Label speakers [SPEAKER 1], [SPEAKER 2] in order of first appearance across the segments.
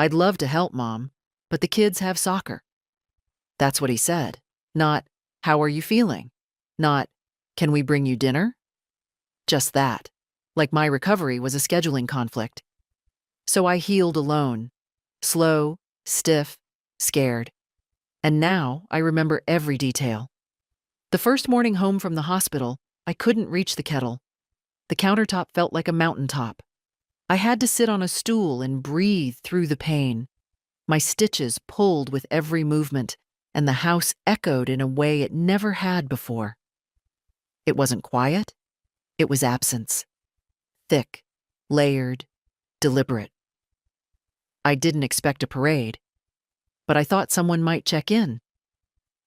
[SPEAKER 1] "I'd love to help, Mom, but the kids have soccer." That's what he said. Not, "How are you feeling?" Not, "Can we bring you dinner?" Just that. Like my recovery was a scheduling conflict. So I healed alone. Slow, stiff, scared. And now I remember every detail. The first morning home from the hospital, I couldn't reach the kettle. The countertop felt like a mountaintop. I had to sit on a stool and breathe through the pain. My stitches pulled with every movement, and the house echoed in a way it never had before. It wasn't quiet. It was absence. Thick, layered, deliberate. I didn't expect a parade, but I thought someone might check in.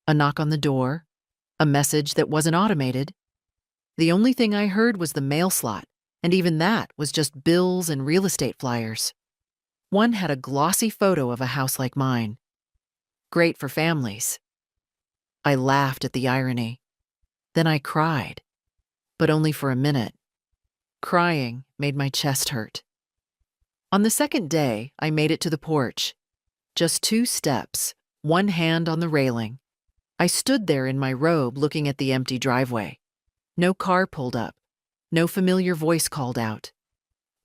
[SPEAKER 1] A knock on the door, a message that wasn't automated. The only thing I heard was the mail slot, and even that was just bills and real estate flyers. One had a glossy photo of a house like mine. Great for families. I laughed at the irony. Then I cried, but only for a minute. Crying made my chest hurt. On the second day, I made it to the porch. Just 2 steps, one hand on the railing. I stood there in my robe looking at the empty driveway. No car pulled up. No familiar voice called out.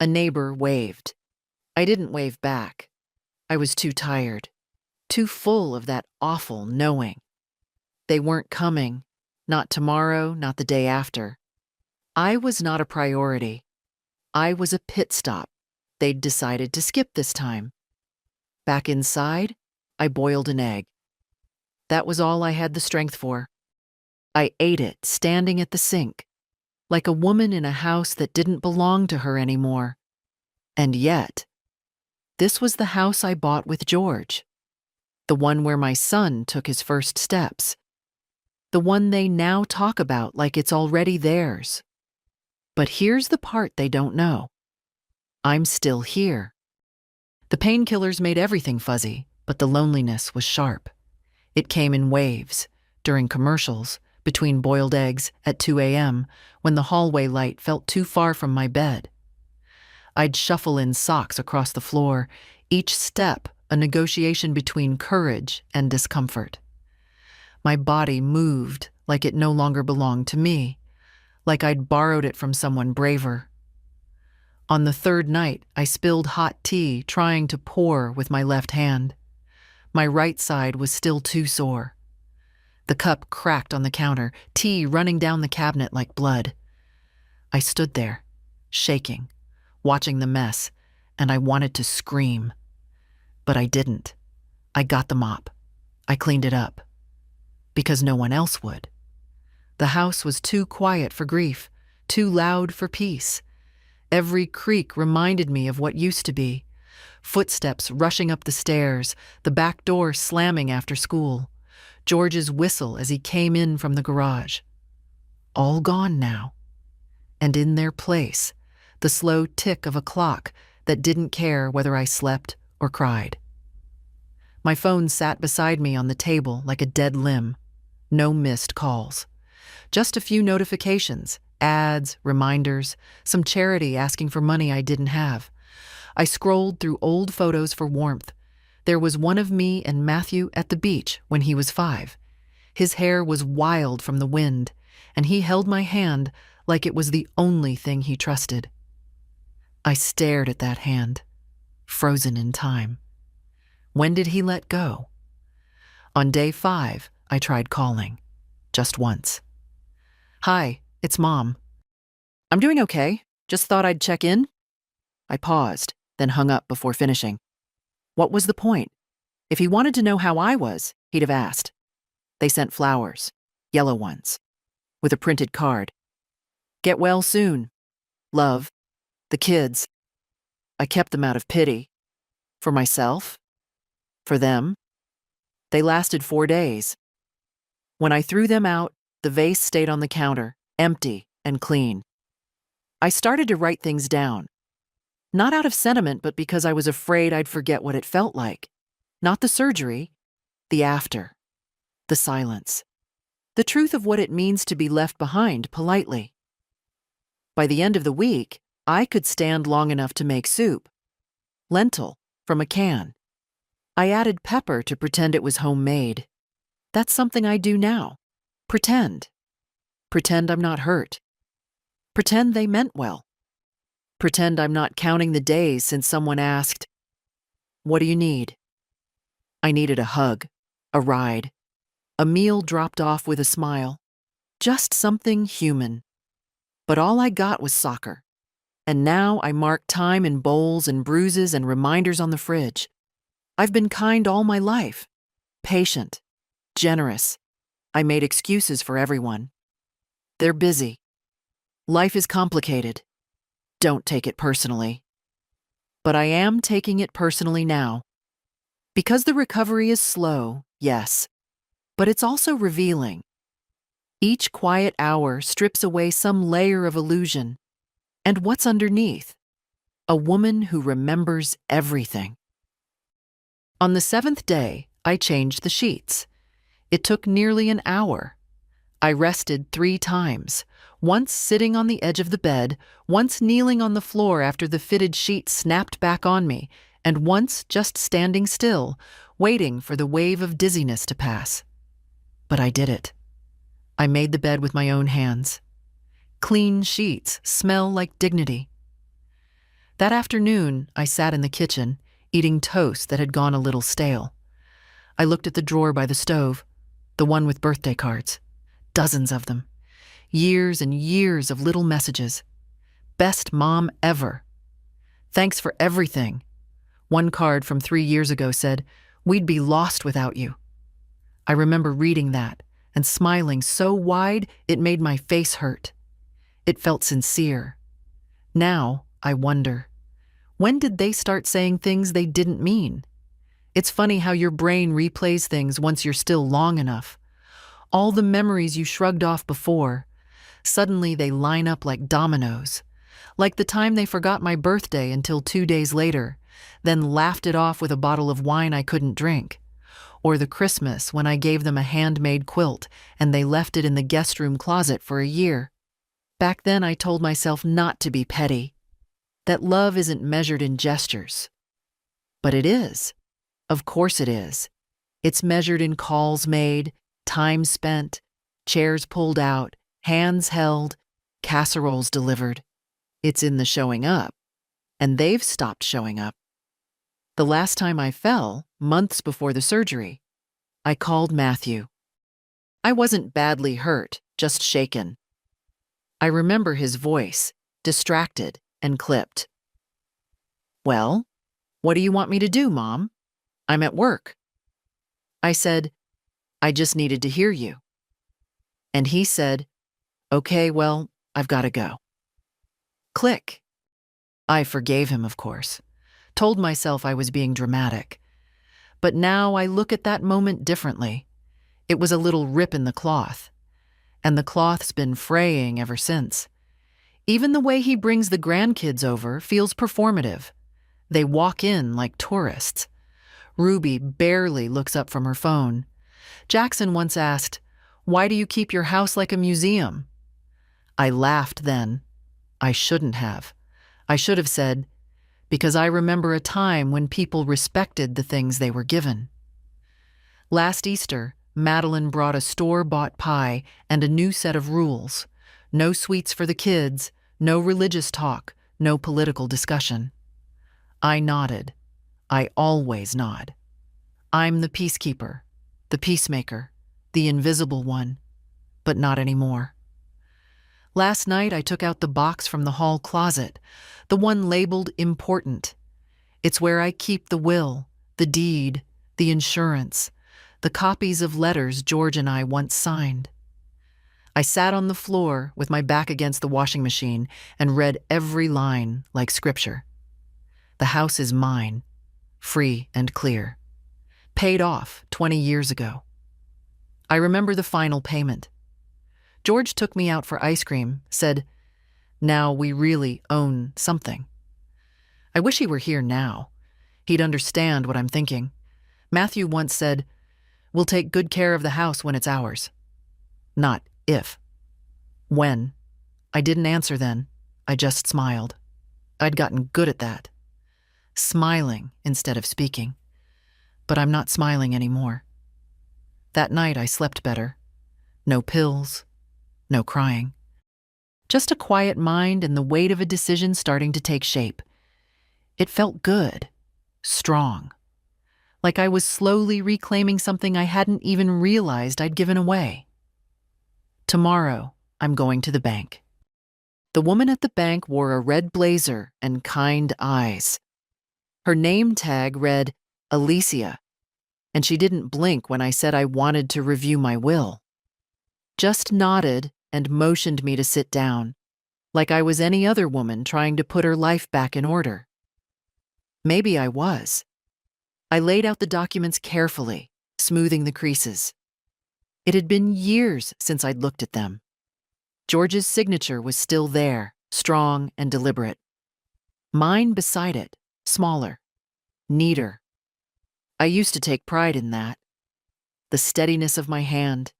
[SPEAKER 1] A neighbor waved. I didn't wave back. I was too tired, too full of that awful knowing. They weren't coming, not tomorrow, not the day after. I was not a priority. I was a pit stop they'd decided to skip this time. Back inside, I boiled an egg. That was all I had the strength for. I ate it standing at the sink, like a woman in a house that didn't belong to her anymore. And yet, this was the house I bought with George. The one where my son took his first steps. The one they now talk about like it's already theirs. But here's the part they don't know. I'm still here. The painkillers made everything fuzzy, but the loneliness was sharp. It came in waves, during commercials, between boiled eggs at 2 a.m., when the hallway light felt too far from my bed. I'd shuffle in socks across the floor, each step a negotiation between courage and discomfort. My body moved like it no longer belonged to me, like I'd borrowed it from someone braver. On the third night, I spilled hot tea trying to pour with my left hand. My right side was still too sore. The cup cracked on the counter, tea running down the cabinet like blood. I stood there, shaking, watching the mess, and I wanted to scream. But I didn't. I got the mop. I cleaned it up. Because no one else would. The house was too quiet for grief, too loud for peace. Every creak reminded me of what used to be. Footsteps rushing up the stairs, the back door slamming after school, George's whistle as he came in from the garage. All gone now. And in their place, the slow tick of a clock that didn't care whether I slept or cried. My phone sat beside me on the table like a dead limb. No missed calls. Just a few notifications, ads, reminders, some charity asking for money I didn't have. I scrolled through old photos for warmth. There was one of me and Matthew at the beach when he was 5. His hair was wild from the wind, and he held my hand like it was the only thing he trusted. I stared at that hand, frozen in time. When did he let go? On day 5, I tried calling. Just once. "Hi, it's Mom." "I'm doing okay. Just thought I'd check in." I paused, then hung up before finishing. What was the point? If he wanted to know how I was, he'd have asked. They sent flowers, yellow ones, with a printed card. "Get well soon. Love. The kids." I kept them out of pity. For myself. For them. They lasted 4 days. When I threw them out, the vase stayed on the counter, empty and clean. I started to write things down. Not out of sentiment, but because I was afraid I'd forget what it felt like. Not the surgery, the after, the silence, the truth of what it means to be left behind politely. By the end of the week, I could stand long enough to make soup. Lentil from a can, I added pepper to pretend it was homemade. That's something I do now. Pretend. Pretend I'm not hurt. Pretend they meant well. Pretend I'm not counting the days since someone asked, "What do you need?" I needed a hug, a ride, a meal dropped off with a smile. Just something human. But all I got was soccer. And now I mark time in bowls and bruises and reminders on the fridge. I've been kind all my life. Patient. Generous. I made excuses for everyone. They're busy. Life is complicated. Don't take it personally. But I am taking it personally now. Because the recovery is slow, yes, but it's also revealing. Each quiet hour strips away some layer of illusion. And what's underneath? A woman who remembers everything. On the 7th day, I changed the sheets. It took nearly an hour. I rested 3 times, once sitting on the edge of the bed, once kneeling on the floor after the fitted sheet snapped back on me, and once just standing still, waiting for the wave of dizziness to pass. But I did it. I made the bed with my own hands. Clean sheets smell like dignity. That afternoon, I sat in the kitchen, eating toast that had gone a little stale. I looked at the drawer by the stove, the one with birthday cards. Dozens of them. Years and years of little messages. Best mom ever. Thanks for everything. One card from 3 years ago said, "We'd be lost without you." I remember reading that and smiling so wide it made my face hurt. It felt sincere. Now, I wonder, when did they start saying things they didn't mean? It's funny how your brain replays things once you're still long enough. All the memories you shrugged off before, suddenly they line up like dominoes. Like the time they forgot my birthday until 2 days later, then laughed it off with a bottle of wine I couldn't drink. Or the Christmas when I gave them a handmade quilt and they left it in the guest room closet for a year. Back then I told myself not to be petty, that love isn't measured in gestures. But it is. Of course it is. It's measured in calls made, time spent, chairs pulled out, hands held, casseroles delivered. It's in the showing up. And they've stopped showing up. The last time I fell, months before the surgery, I called Matthew. I wasn't badly hurt, just shaken. I remember his voice, distracted and clipped. "Well, what do you want me to do, Mom? I'm at work." I said, "I just needed to hear you." And he said, "Okay, well, I've got to go." Click. I forgave him, of course. Told myself I was being dramatic. But now I look at that moment differently. It was a little rip in the cloth. And the cloth's been fraying ever since. Even the way he brings the grandkids over feels performative. They walk in like tourists. Ruby barely looks up from her phone. Jackson once asked, "Why do you keep your house like a museum?" I laughed then. I shouldn't have. I should have said, because I remember a time when people respected the things they were given. Last Easter, Madeline brought a store-bought pie and a new set of rules. No sweets for the kids, no religious talk, no political discussion. I nodded. I always nod. I'm the peacekeeper, the peacemaker, the invisible one, but not anymore. Last night I took out the box from the hall closet, the one labeled important. It's where I keep the will, the deed, the insurance, the copies of letters George and I once signed. I sat on the floor with my back against the washing machine and read every line like scripture. The house is mine, free and clear. Paid off 20 years ago. I remember the final payment. George took me out for ice cream, said, "Now we really own something." I wish he were here now. He'd understand what I'm thinking. Matthew once said, "We'll take good care of the house when it's ours." Not if. When. I didn't answer then. I just smiled. I'd gotten good at that. Smiling instead of speaking. but I'm not smiling anymore. That night I slept better. No pills, no crying. Just a quiet mind and the weight of a decision starting to take shape. It felt good, strong, like I was slowly reclaiming something I hadn't even realized I'd given away. Tomorrow, I'm going to the bank. The woman at the bank wore a red blazer and kind eyes. Her name tag read Alicia, and she didn't blink when I said I wanted to review my will. Just nodded and motioned me to sit down, like I was any other woman trying to put her life back in order. Maybe I was. I laid out the documents carefully, smoothing the creases. It had been years since I'd looked at them. George's signature was still there, strong and deliberate. Mine beside it, smaller, neater. I used to take pride in that. The steadiness of my hand.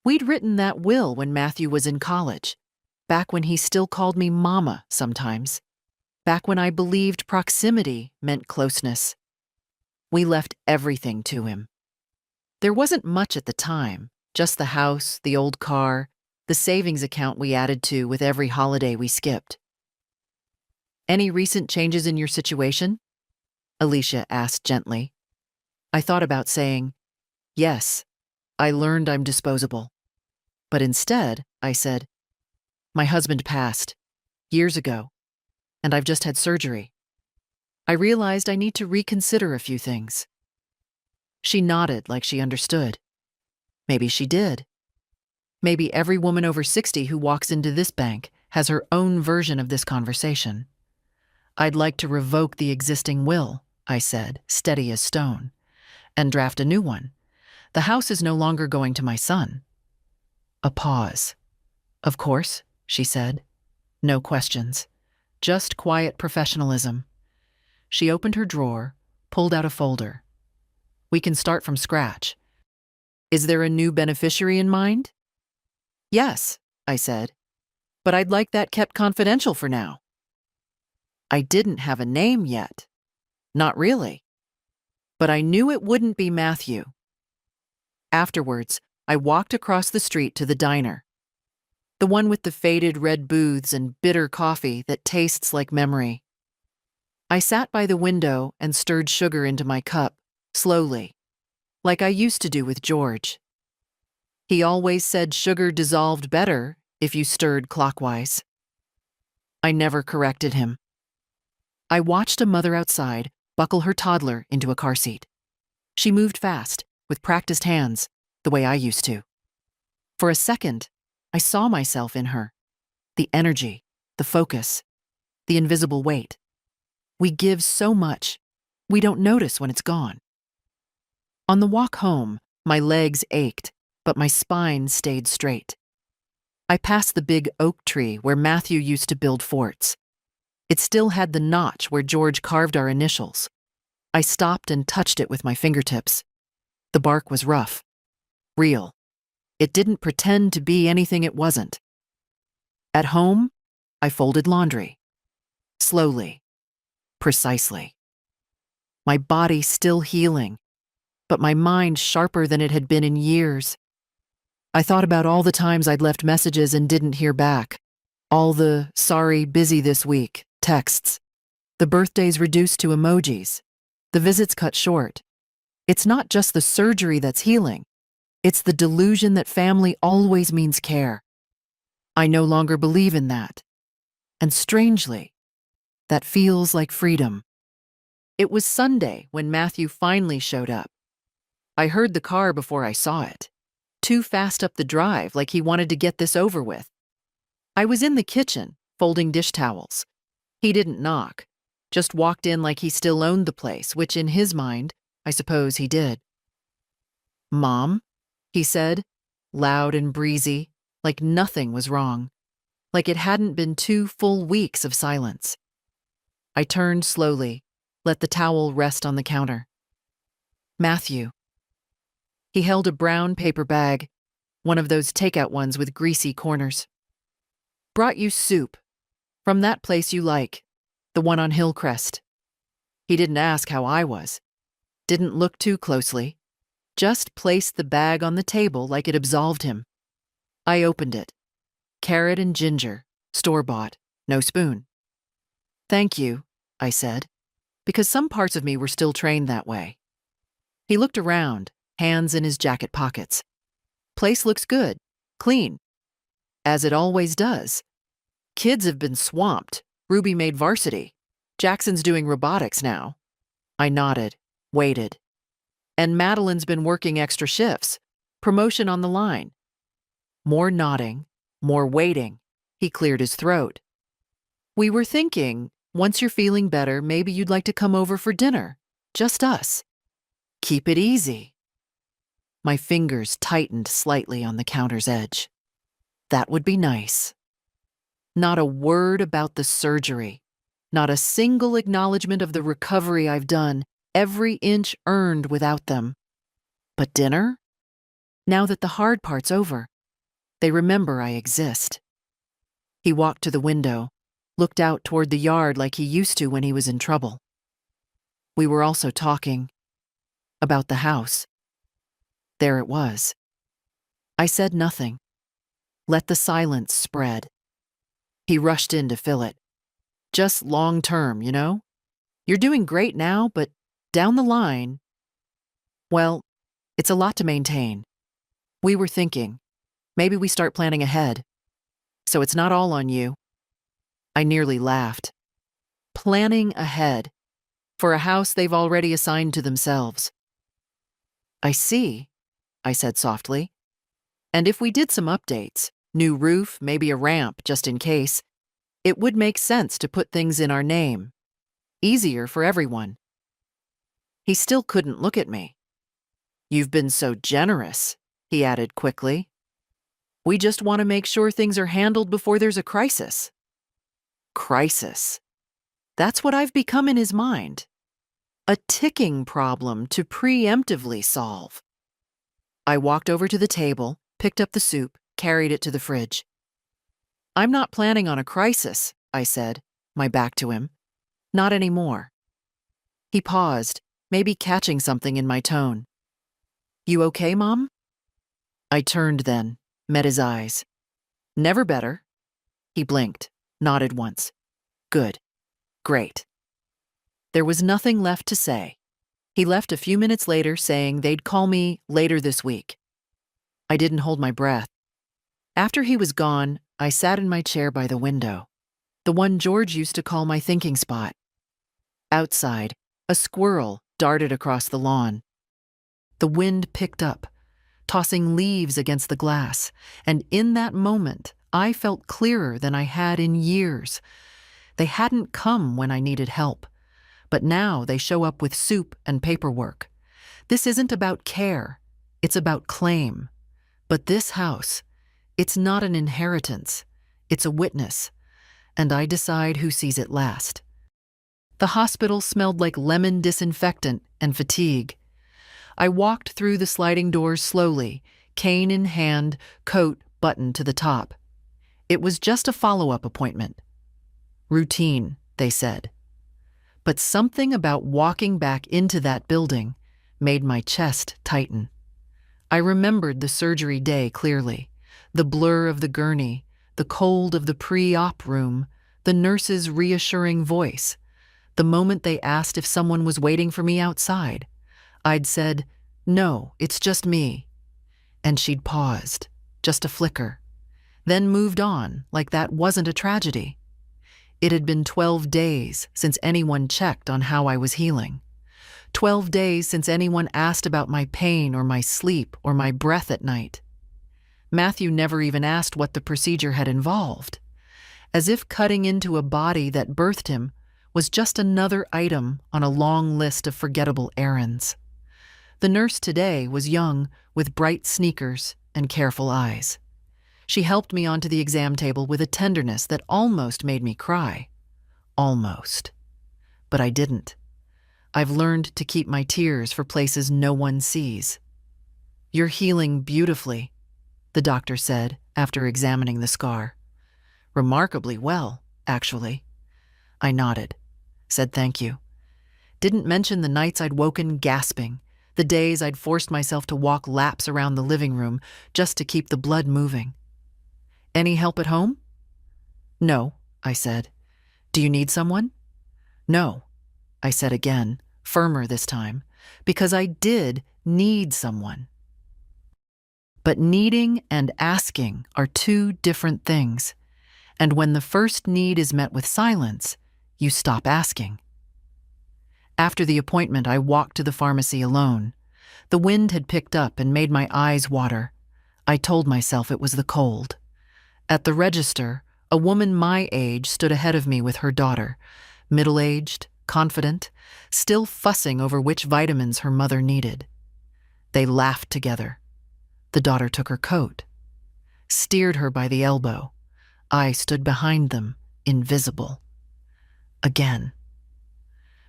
[SPEAKER 1] We'd written that will when Matthew was in college, back when he still called me Mama sometimes, back when I believed proximity meant closeness. We left everything to him. There wasn't much at the time, just the house, the old car, the savings account we added to with every holiday we skipped. Any recent changes in your situation? Alicia asked gently. I thought about saying, yes, I learned I'm disposable. But instead, I said, my husband passed years ago, and I've just had surgery. I realized I need to reconsider a few things. She nodded like she understood. Maybe she did. Maybe every woman over 60 who walks into this bank has her own version of this conversation. I'd like to revoke the existing will, I said, steady as stone, and draft a new one. The house is no longer going to my son. A pause. Of course, she said. No questions. Just quiet professionalism. She opened her drawer, pulled out a folder. We can start from scratch. Is there a new beneficiary in mind? Yes, I said, but I'd like that kept confidential for now. I didn't have a name yet. Not really. But I knew it wouldn't be Matthew. Afterwards, I walked across the street to the diner. The one with the faded red booths and bitter coffee that tastes like memory. I sat by the window and stirred sugar into my cup, slowly, like I used to do with George. He always said sugar dissolved better if you stirred clockwise. I never corrected him. I watched a mother outside buckle her toddler into a car seat. She moved fast, with practiced hands, the way I used to. For a second, I saw myself in her. The energy, the focus, the invisible weight. We give so much, we don't notice when it's gone. On the walk home, my legs ached, but my spine stayed straight. I passed the big oak tree where Matthew used to build forts. It still had the notch where George carved our initials. I stopped and touched it with my fingertips. The bark was rough, real. It didn't pretend to be anything it wasn't. At home, I folded laundry. Slowly, precisely. My body still healing, but my mind sharper than it had been in years. I thought about all the times I'd left messages and didn't hear back. All the "sorry, busy this week" texts. The birthdays reduced to emojis. The visits cut short. It's not just the surgery that's healing. It's the delusion that family always means care. I no longer believe in that. And strangely, that feels like freedom. It was Sunday when Matthew finally showed up. I heard the car before I saw it. Too fast up the drive, like he wanted to get this over with. I was in the kitchen, folding dish towels. He didn't knock, just walked in like he still owned the place, which in his mind, I suppose he did. "Mom," he said, loud and breezy, like nothing was wrong, like it hadn't been 2 full weeks of silence. I turned slowly, let the towel rest on the counter. Matthew. He held a brown paper bag, one of those takeout ones with greasy corners. "Brought you soup. From that place you like, the one on Hillcrest." He didn't ask how I was. Didn't look too closely. Just placed the bag on the table like it absolved him. I opened it. Carrot and ginger, store-bought, no spoon. Thank you, I said, because some parts of me were still trained that way. He looked around, hands in his jacket pockets. Place looks good, clean. As it always does. Kids have been swamped. Ruby made varsity. Jackson's doing robotics now. I nodded, waited. And Madeline's been working extra shifts. Promotion on the line. More nodding, more waiting. He cleared his throat. We were thinking, once you're feeling better, maybe you'd like to come over for dinner. Just us. Keep it easy. My fingers tightened slightly on the counter's edge. That would be nice. Not a word about the surgery. Not a single acknowledgement of the recovery I've done, every inch earned without them. But dinner? Now that the hard part's over, they remember I exist. He walked to the window, looked out toward the yard like he used to when he was in trouble. We were also talking about the house. There it was. I said nothing. Let the silence spread. He rushed in to fill it. Just long term, you know? You're doing great now, but down the line, well, it's a lot to maintain. We were thinking, maybe we start planning ahead. So it's not all on you. I nearly laughed. Planning ahead. For a house they've already assigned to themselves. I see, I said softly. And if we did some updates, new roof, maybe a ramp, just in case, it would make sense to put things in our name. Easier for everyone. He still couldn't look at me. You've been so generous, he added quickly. We just want to make sure things are handled before there's a crisis. Crisis. That's what I've become in his mind. A ticking problem to preemptively solve. I walked over to the table, picked up the soup, carried it to the fridge. I'm not planning on a crisis, I said, my back to him. Not anymore. He paused, maybe catching something in my tone. You okay, Mom? I turned then, met his eyes. Never better. He blinked, nodded once. Good. Great. There was nothing left to say. He left a few minutes later saying they'd call me later this week. I didn't hold my breath. After he was gone, I sat in my chair by the window, the one George used to call my thinking spot. Outside, a squirrel darted across the lawn. The wind picked up, tossing leaves against the glass, and in that moment, I felt clearer than I had in years. They hadn't come when I needed help, but now they show up with soup and paperwork. This isn't about care, it's about claim. But this house, it's not an inheritance, it's a witness, and I decide who sees it last. The hospital smelled like lemon disinfectant and fatigue. I walked through the sliding doors slowly, cane in hand, coat buttoned to the top. It was just a follow-up appointment. Routine, they said. But something about walking back into that building made my chest tighten. I remembered the surgery day clearly, the blur of the gurney, the cold of the pre-op room, the nurse's reassuring voice. The moment they asked if someone was waiting for me outside, I'd said, "No, it's just me." And she'd paused, just a flicker, then moved on like that wasn't a tragedy. It had been 12 days since anyone checked on how I was healing. 12 days since anyone asked about my pain or my sleep or my breath at night. Matthew never even asked what the procedure had involved, as if cutting into a body that birthed him was just another item on a long list of forgettable errands. The nurse today was young, with bright sneakers and careful eyes. She helped me onto the exam table with a tenderness that almost made me cry. Almost. But I didn't. I've learned to keep my tears for places no one sees. You're healing beautifully, the doctor said after examining the scar. Remarkably well, actually. I nodded, said thank you. Didn't mention the nights I'd woken gasping, the days I'd forced myself to walk laps around the living room just to keep the blood moving. Any help at home? No, I said. Do you need someone? No, I said again, firmer this time, because I did need someone. But needing and asking are two different things, and when the first need is met with silence, you stop asking. After the appointment, I walked to the pharmacy alone. The wind had picked up and made my eyes water. I told myself it was the cold. At the register, a woman my age stood ahead of me with her daughter, middle-aged, confident, still fussing over which vitamins her mother needed. They laughed together. The daughter took her coat, steered her by the elbow. I stood behind them, invisible. Again.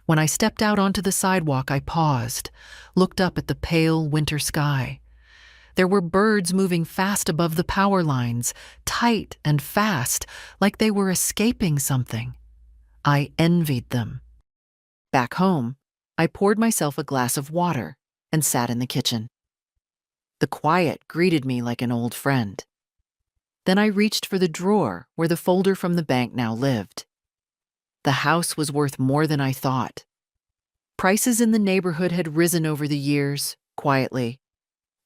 [SPEAKER 1] When I stepped out onto the sidewalk, I paused, looked up at the pale winter sky. There were birds moving fast above the power lines, tight and fast, like they were escaping something. I envied them. Back home, I poured myself a glass of water and sat in the kitchen. The quiet greeted me like an old friend. Then I reached for the drawer where the folder from the bank now lived. The house was worth more than I thought. Prices in the neighborhood had risen over the years, quietly.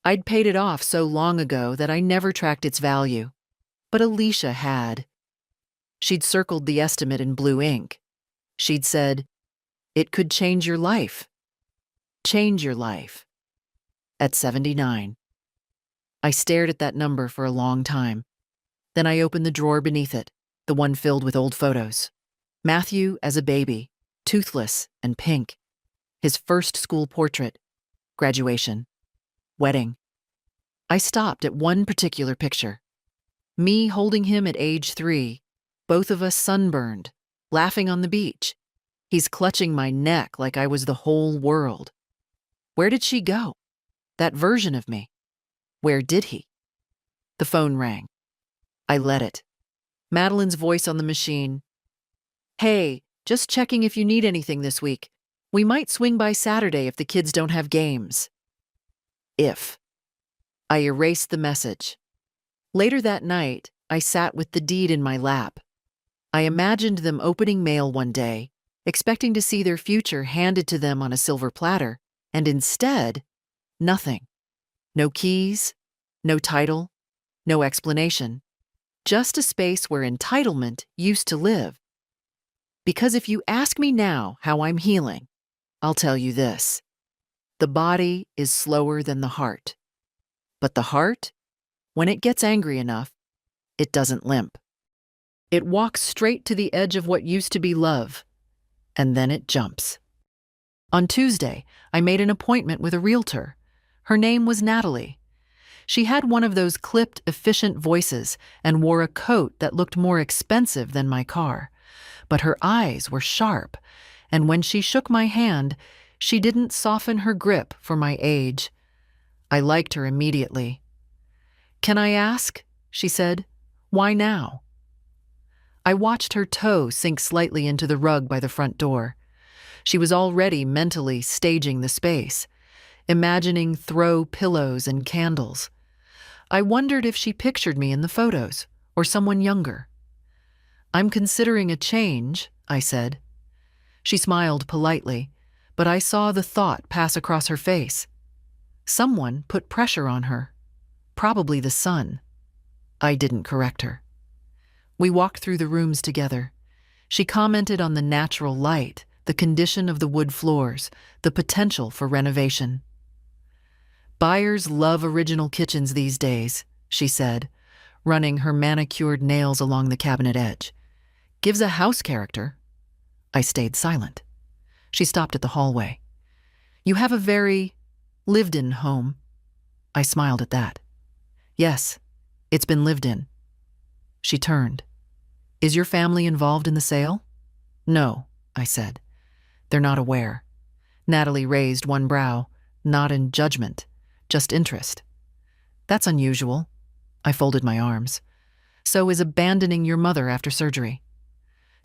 [SPEAKER 1] I'd paid it off so long ago that I never tracked its value. But Alicia had. She'd circled the estimate in blue ink. She'd said, "It could change your life. Change your life." At 79. I stared at that number for a long time. Then I opened the drawer beneath it, the one filled with old photos. Matthew as a baby, toothless and pink. His first school portrait, graduation, wedding. I stopped at one particular picture. Me holding him at age 3, both of us sunburned, laughing on the beach. He's clutching my neck like I was the whole world. Where did she go? That version of me. Where did he? The phone rang. I let it. Madeline's voice on the machine. "Hey, just checking if you need anything this week. We might swing by Saturday if the kids don't have games." If. I erased the message. Later that night, I sat with the deed in my lap. I imagined them opening mail one day, expecting to see their future handed to them on a silver platter, and instead, nothing. No keys, no title, no explanation. Just a space where entitlement used to live. Because if you ask me now how I'm healing, I'll tell you this. The body is slower than the heart. But the heart, when it gets angry enough, it doesn't limp. It walks straight to the edge of what used to be love, and then it jumps. On Tuesday, I made an appointment with a realtor. Her name was Natalie. She had one of those clipped, efficient voices and wore a coat that looked more expensive than my car. But her eyes were sharp, and when she shook my hand, she didn't soften her grip for my age. I liked her immediately. "Can I ask?" she said. "Why now?" I watched her toe sink slightly into the rug by the front door. She was already mentally staging the space, imagining throw pillows and candles. I wondered if she pictured me in the photos, or someone younger. "I'm considering a change," I said. She smiled politely, but I saw the thought pass across her face. Someone put pressure on her. Probably the sun. I didn't correct her. We walked through the rooms together. She commented on the natural light, the condition of the wood floors, the potential for renovation. "Buyers love original kitchens these days," she said, running her manicured nails along the cabinet edge. "Gives a house character." I stayed silent. She stopped at the hallway. "You have a very lived-in home." I smiled at that. "Yes, it's been lived in." She turned. "Is your family involved in the sale?" "No," I said. "They're not aware." Natalie raised one brow, not in judgment, just interest. "That's unusual." I folded my arms. "So is abandoning your mother after surgery."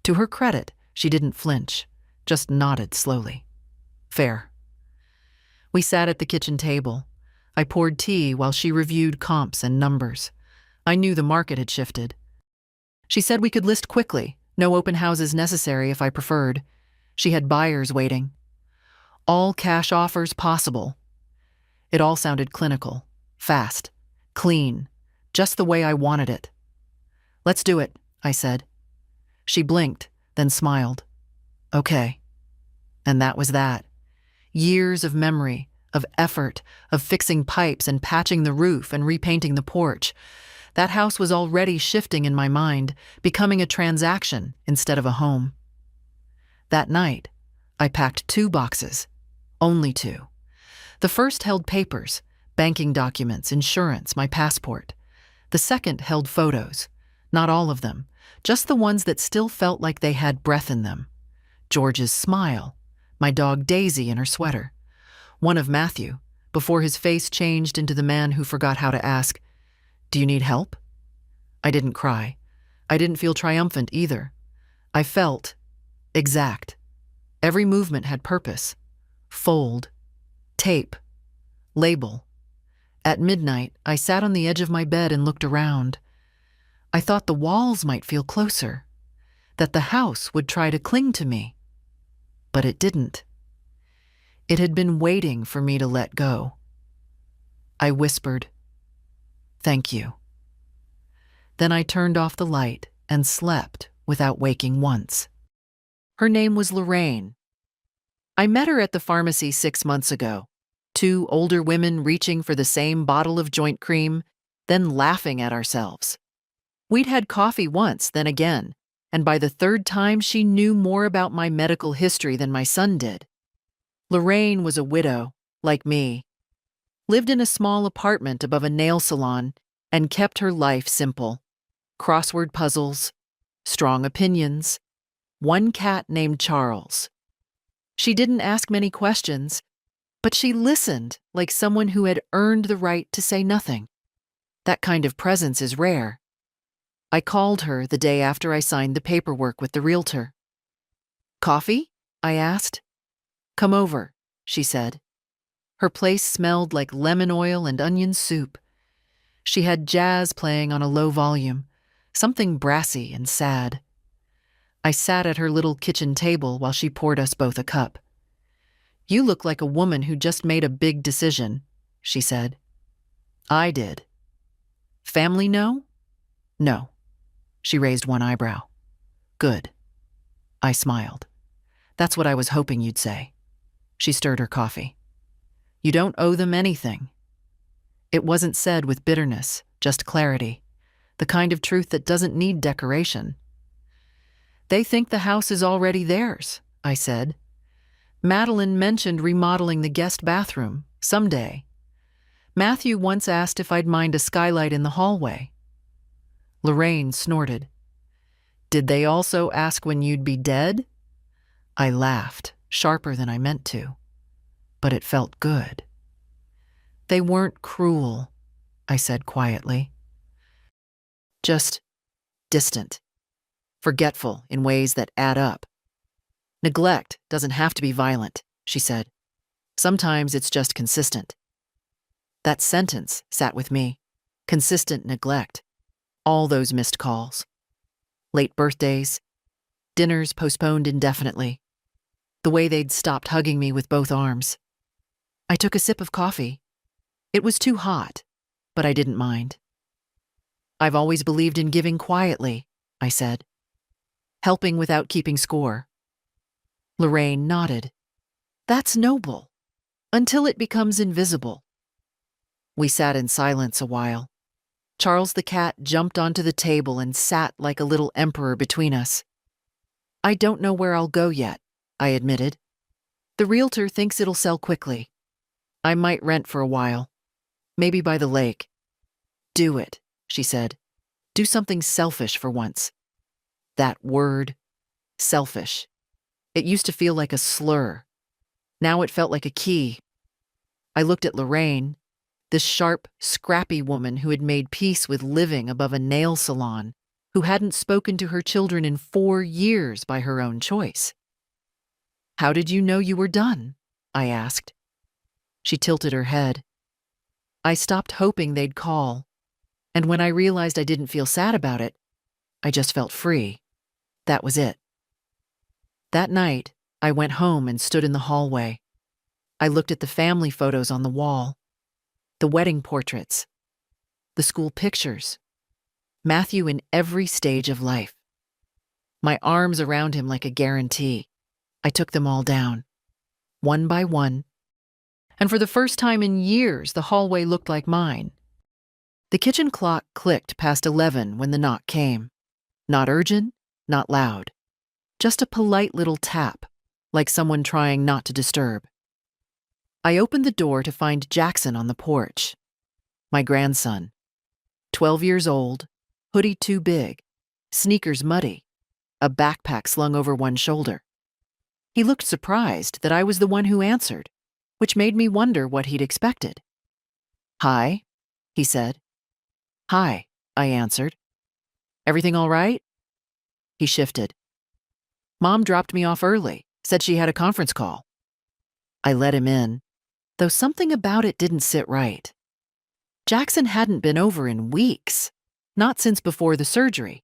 [SPEAKER 1] To her credit, she didn't flinch, just nodded slowly. Fair. We sat at the kitchen table. I poured tea while she reviewed comps and numbers. I knew the market had shifted. She said we could list quickly, no open houses necessary if I preferred. She had buyers waiting. All cash offers possible. It all sounded clinical, fast, clean, just the way I wanted it. Let's do it, I said. She blinked, then smiled. Okay. And that was that. Years of memory, of effort, of fixing pipes and patching the roof and repainting the porch. That house was already shifting in my mind, becoming a transaction instead of a home. That night, I packed 2 boxes. Only 2. The first held papers, banking documents, insurance, my passport. The second held photos. Not all of them, just the ones that still felt like they had breath in them. George's smile, my dog Daisy in her sweater. One of Matthew, before his face changed into the man who forgot how to ask, "Do you need help?" I didn't cry. I didn't feel triumphant either. I felt exact. Every movement had purpose. Fold. Tape. Label. At midnight, I sat on the edge of my bed and looked around. I thought the walls might feel closer, that the house would try to cling to me. But it didn't. It had been waiting for me to let go. I whispered, "Thank you." Then I turned off the light and slept without waking once. Her name was Lorraine. I met her at the pharmacy 6 months ago. 2 older women reaching for the same bottle of joint cream, then laughing at ourselves. We'd had coffee once, then again, and by the 3rd time she knew more about my medical history than my son did. Lorraine was a widow, like me, lived in a small apartment above a nail salon, and kept her life simple. Crossword puzzles, strong opinions, 1 cat named Charles. She didn't ask many questions, but she listened like someone who had earned the right to say nothing. That kind of presence is rare. I called her the day after I signed the paperwork with the realtor. "Coffee?" I asked. "Come over," she said. Her place smelled like lemon oil and onion soup. She had jazz playing on a low volume, something brassy and sad. I sat at her little kitchen table while she poured us both a cup. "You look like a woman who just made a big decision," she said. I did. "Family know?" "No." She raised 1 eyebrow. "Good." I smiled. "That's what I was hoping you'd say." She stirred her coffee. "You don't owe them anything." It wasn't said with bitterness, just clarity, the kind of truth that doesn't need decoration. "They think the house is already theirs," I said. "Madeline mentioned remodeling the guest bathroom, someday. Matthew once asked if I'd mind a skylight in the hallway." Lorraine snorted. "Did they also ask when you'd be dead?" I laughed, sharper than I meant to. But it felt good. "They weren't cruel," I said quietly. "Just distant. Forgetful in ways that add up. Neglect doesn't have to be violent," she said. "Sometimes it's just consistent." That sentence sat with me. Consistent neglect. All those missed calls. Late birthdays. Dinners postponed indefinitely. The way they'd stopped hugging me with both arms. I took a sip of coffee. It was too hot, but I didn't mind. "I've always believed in giving quietly," I said. "Helping without keeping score." Lorraine nodded. "That's noble, until it becomes invisible." We sat in silence a while. Charles the cat jumped onto the table and sat like a little emperor between us. "I don't know where I'll go yet," I admitted. "The realtor thinks it'll sell quickly. I might rent for a while, maybe by the lake." "Do it," she said. "Do something selfish for once." That word, selfish. It used to feel like a slur. Now it felt like a key. I looked at Lorraine, this sharp, scrappy woman who had made peace with living above a nail salon, who hadn't spoken to her children in 4 years by her own choice. "How did you know you were done?" I asked. She tilted her head. I stopped hoping they'd call, and when I realized I didn't feel sad about it, I just felt free. That was it. That night, I went home and stood in the hallway. I looked at the family photos on the wall, the wedding portraits, the school pictures, Matthew in every stage of life. My arms around him like a guarantee. I took them all down, one by one, and for the first time in years, the hallway looked like mine. The kitchen clock clicked past 11 when the knock came. Not urgent, not loud. Just a polite little tap, like someone trying not to disturb. I opened the door to find Jackson on the porch. My grandson. 12 years old, hoodie too big, sneakers muddy, a backpack slung over one shoulder. He looked surprised that I was the one who answered, which made me wonder what he'd expected. "Hi," he said. "Hi," I answered. "Everything all right?" He shifted. "Mom dropped me off early, said she had a conference call." I let him in, though something about it didn't sit right. Jackson hadn't been over in weeks, not since before the surgery,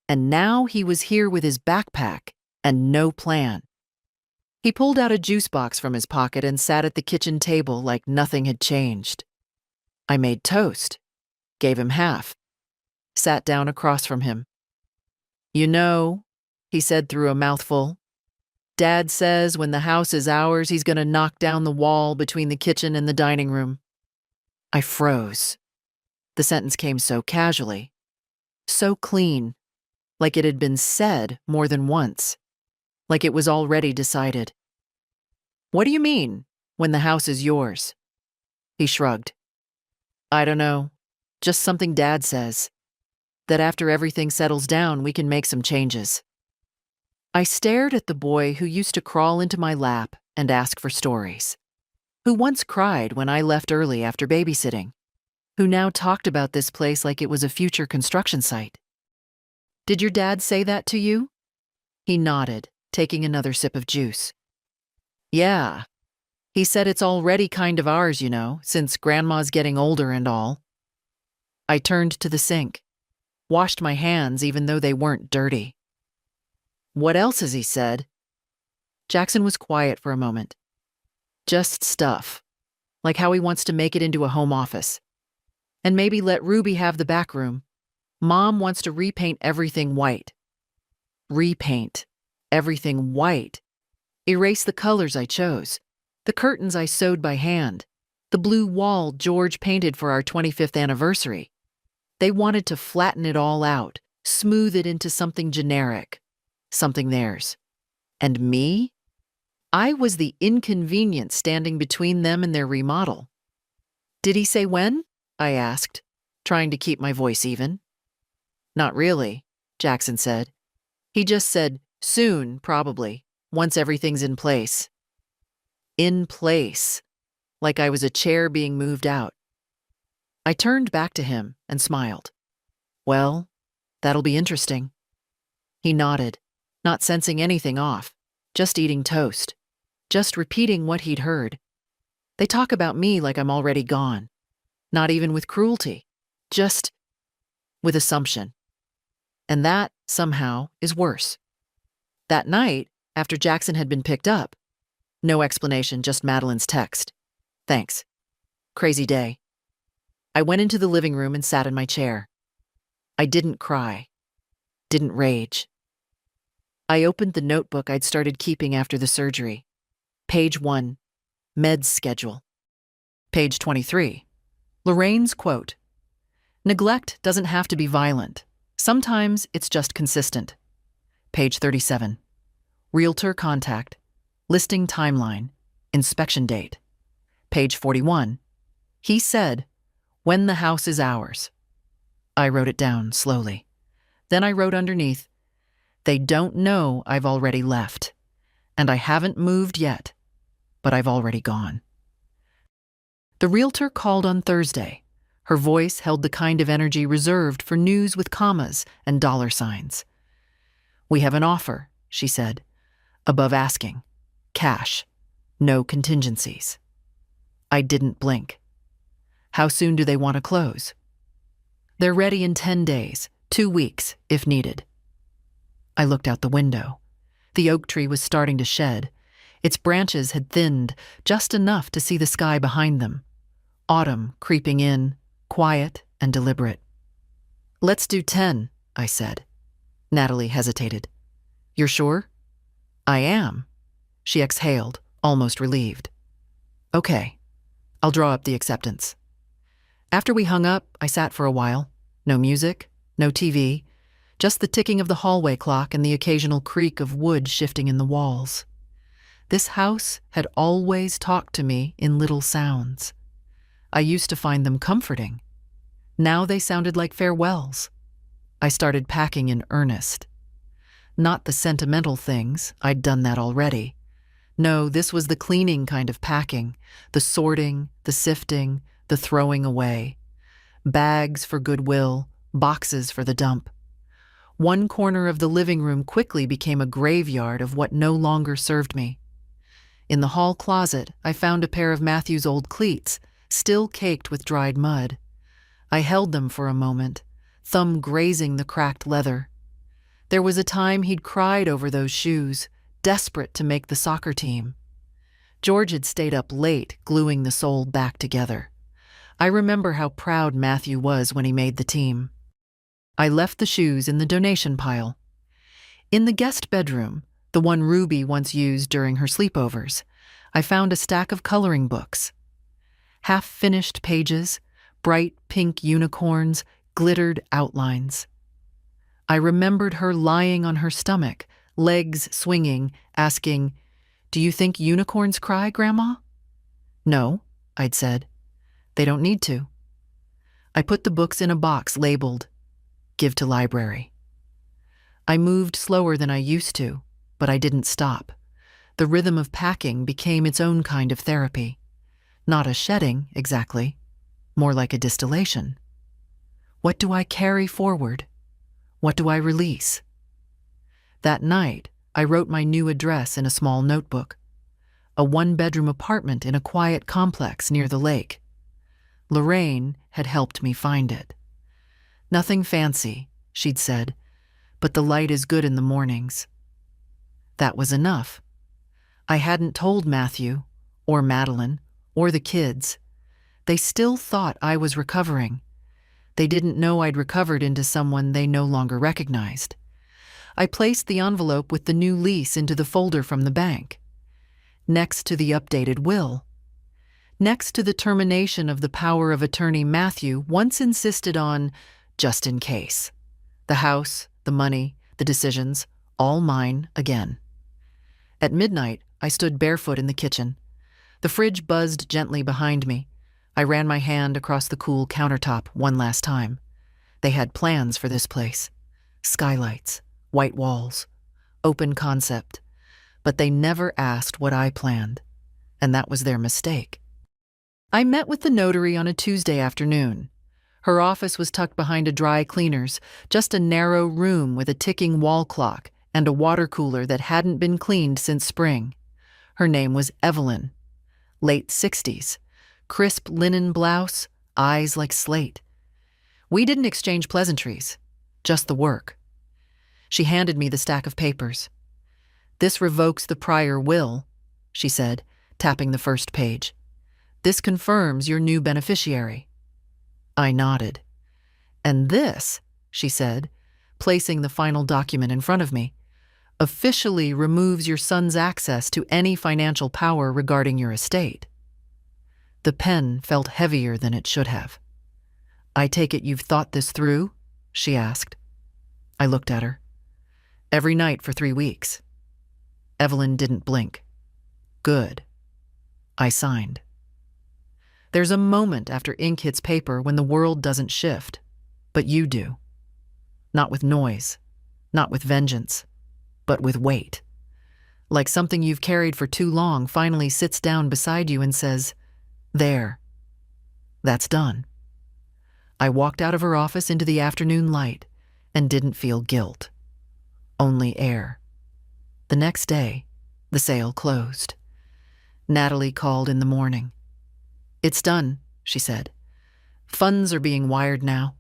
[SPEAKER 1] and now he was here with his backpack and no plan. He pulled out a juice box from his pocket and sat at the kitchen table like nothing had changed. I made toast, gave him half, sat down across from him. "You know," he said through a mouthful, "Dad says when the house is ours, he's going to knock down the wall between the kitchen and the dining room." I froze. The sentence came so casually, so clean, like it had been said more than once, like it was already decided. "What do you mean, when the house is yours?" He shrugged. "I don't know. Just something Dad says. That after everything settles down, we can make some changes." I stared at the boy who used to crawl into my lap and ask for stories, who once cried when I left early after babysitting, who now talked about this place like it was a future construction site. "Did your dad say that to you?" He nodded, taking another sip of juice. "Yeah. He said it's already kind of ours, you know, since Grandma's getting older and all." I turned to the sink, washed my hands even though they weren't dirty. "What else has he said?" Jackson was quiet for a moment. "Just stuff, like how he wants to make it into a home office. And maybe let Ruby have the back room. Mom wants to repaint everything white." Repaint everything white. Erase the colors I chose, the curtains I sewed by hand, the blue wall George painted for our 25th anniversary. They wanted to flatten it all out, smooth it into something generic, something theirs. And me? I was the inconvenience standing between them and their remodel. "Did he say when?" I asked, trying to keep my voice even. "Not really," Jackson said. "He just said, soon, probably, once everything's in place." In place, like I was a chair being moved out. I turned back to him and smiled. "Well, that'll be interesting." He nodded, not sensing anything off, just eating toast, just repeating what he'd heard. They talk about me like I'm already gone, not even with cruelty, just with assumption. And that, somehow, is worse. That night, after Jackson had been picked up, no explanation, just Madeline's text. "Thanks. Crazy day." I went into the living room and sat in my chair. I didn't cry, didn't rage. I opened the notebook I'd started keeping after the surgery. Page 1, meds schedule. Page 23, Lorraine's quote, "Neglect doesn't have to be violent. Sometimes it's just consistent." Page 37, realtor contact, listing timeline, inspection date. Page 41, he said, "When the house is ours." I wrote it down slowly. Then I wrote underneath, "They don't know I've already left, and I haven't moved yet, but I've already gone." The realtor called on Thursday. Her voice held the kind of energy reserved for news with commas and dollar signs. "We have an offer," she said, "above asking. Cash. No contingencies. I didn't blink. How soon do they want to close? They're ready in 10 days, 2 weeks, if needed. I looked out the window. The oak tree was starting to shed. Its branches had thinned just enough to see the sky behind them. Autumn creeping in, quiet and deliberate. Let's do 10, I said. Natalie hesitated. You're sure? I am. She exhaled, almost relieved. Okay, I'll draw up the acceptance. After we hung up, I sat for a while. No music, no TV, just the ticking of the hallway clock and the occasional creak of wood shifting in the walls. This house had always talked to me in little sounds. I used to find them comforting. Now they sounded like farewells. I started packing in earnest. Not the sentimental things, I'd done that already. No, this was the cleaning kind of packing, the sorting, the sifting, the throwing away. Bags for goodwill, boxes for the dump. One corner of the living room quickly became a graveyard of what no longer served me. In the hall closet, I found a pair of Matthew's old cleats, still caked with dried mud. I held them for a moment, thumb grazing the cracked leather. There was a time he'd cried over those shoes, desperate to make the soccer team. George had stayed up late, gluing the sole back together. I remember how proud Matthew was when he made the team. I left the shoes in the donation pile. In the guest bedroom, the one Ruby once used during her sleepovers, I found a stack of coloring books. Half-finished pages, bright pink unicorns, glittered outlines. I remembered her lying on her stomach, legs swinging, asking, "Do you think unicorns cry, Grandma?" "No," I'd said. "They don't need to." I put the books in a box labeled, "Give to Library." I moved slower than I used to, but I didn't stop. The rhythm of packing became its own kind of therapy. Not a shedding, exactly. More like a distillation. What do I carry forward? What do I release? That night, I wrote my new address in a small notebook. A one-bedroom apartment in a quiet complex near the lake. Lorraine had helped me find it. "Nothing fancy," she'd said, "but the light is good in the mornings." That was enough. I hadn't told Matthew, or Madeline, or the kids. They still thought I was recovering. They didn't know I'd recovered into someone they no longer recognized. I placed the envelope with the new lease into the folder from the bank. Next to the updated will. Next to the termination of the power of attorney Matthew once insisted on, just in case. The house, the money, the decisions, all mine again. At midnight, I stood barefoot in the kitchen. The fridge buzzed gently behind me. I ran my hand across the cool countertop one last time. They had plans for this place. Skylights, white walls, open concept. But they never asked what I planned, and that was their mistake. I met with the notary on a Tuesday afternoon. Her office was tucked behind a dry cleaner's, just a narrow room with a ticking wall clock and a water cooler that hadn't been cleaned since spring. Her name was Evelyn. Late 60s, crisp linen blouse, eyes like slate. We didn't exchange pleasantries, just the work. She handed me the stack of papers. "This revokes the prior will," she said, tapping the first page. "This confirms your new beneficiary." I nodded. "And this," she said, placing the final document in front of me, "officially removes your son's access to any financial power regarding your estate." The pen felt heavier than it should have. "I take it you've thought this through?" she asked. I looked at her. "Every night for 3 weeks." Evelyn didn't blink. "Good." I signed. There's a moment after ink hits paper when the world doesn't shift, but you do. Not with noise, not with vengeance, but with weight. Like something you've carried for too long finally sits down beside you and says, "There. That's done." I walked out of her office into the afternoon light and didn't feel guilt. Only air. The next day, the sale closed. Natalie called in the morning. "It's done," she said. "Funds are being wired now."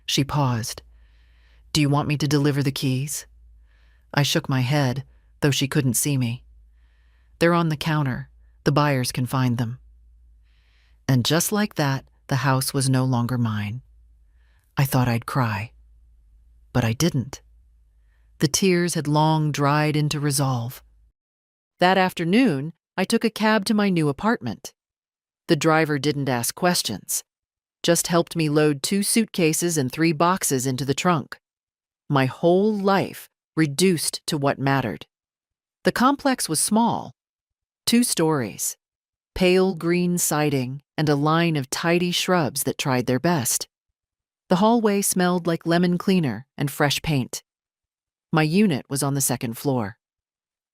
[SPEAKER 1] She paused. "Do you want me to deliver the keys?" I shook my head, though she couldn't see me. "They're on the counter. The buyers can find them." And just like that, the house was no longer mine. I thought I'd cry, but I didn't. The tears had long dried into resolve. That afternoon, I took a cab to my new apartment. The driver didn't ask questions, just helped me load 2 suitcases and 3 boxes into the trunk. My whole life reduced to what mattered. The complex was small, 2 stories, pale green siding, and a line of tidy shrubs that tried their best. The hallway smelled like lemon cleaner and fresh paint. My unit was on the 2nd floor.